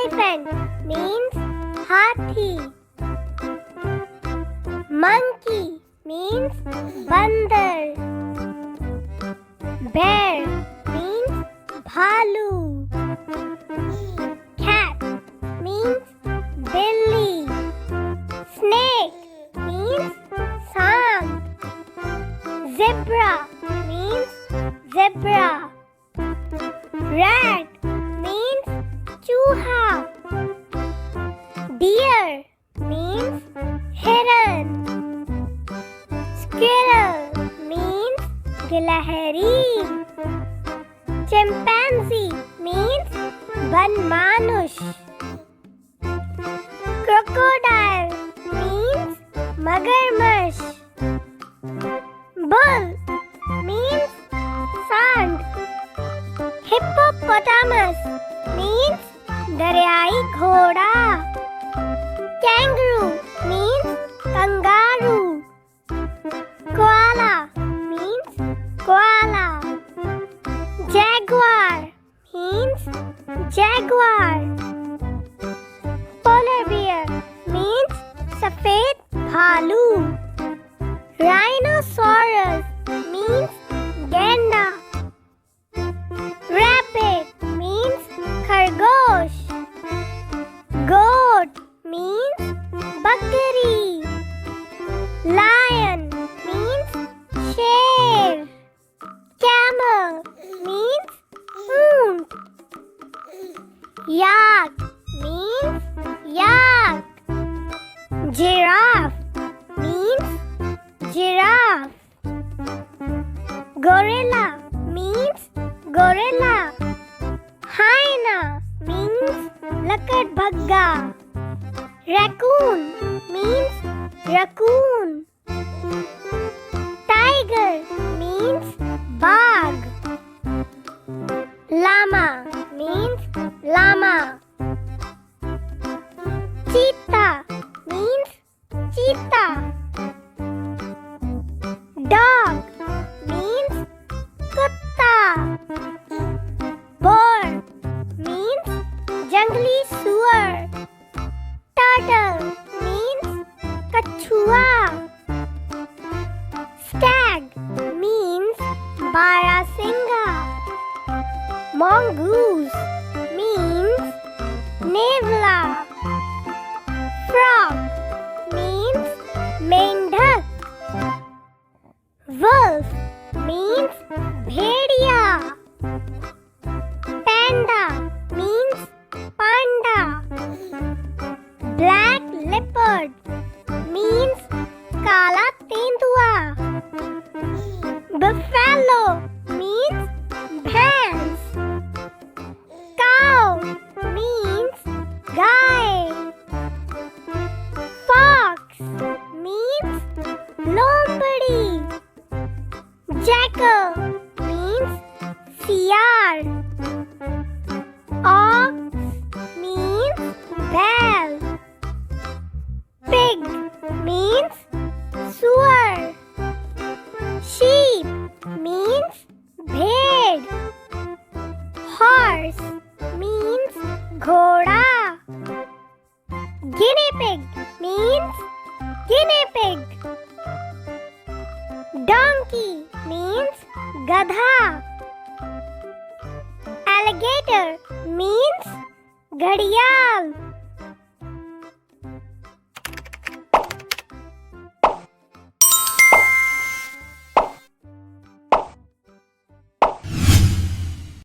Elephant means hathi. Monkey means bandar. Bear means bhalu. Cat means billy. Snake means sant. Zebra means zebra. Rat means chooha. Deer means heron. Squirrel means gilahari. Chimpanzee means banmanush. Crocodile means magarmash. Bull means sand. Hippopotamus means daryai ghoda. Kangaroo means kangaroo. Koala means koala. Jaguar means jaguar. Polar bear means safed bhalu. Rhinoceros means gander. Rabbit means khargosh. Goat means bakri. Lion means sher. Camel means oont. Yak means yak. Giraffe means giraffe. Gorilla means gorilla. Hyena means lakadbagga. Raccoon means raccoon. Tiger means bag. Llama means llama. Cheetah means cheetah. Dog means kutta. Boar means jungly suar. Turtle means kachua. Stag means barasingha. Mongoose means nevla. Frog means mendak. Wolf means bhediya. Panda means panda. Black leopard means kala tendua. Buffalo means bhans. Cow means guy. Fox means lombadi. Jackal means siyar. Ox means bell. Pig means suar. Sheep means bhed. Horse means ghoda. Guinea pig means guinea pig. Donkey means gadha. Alligator means ghadiyal.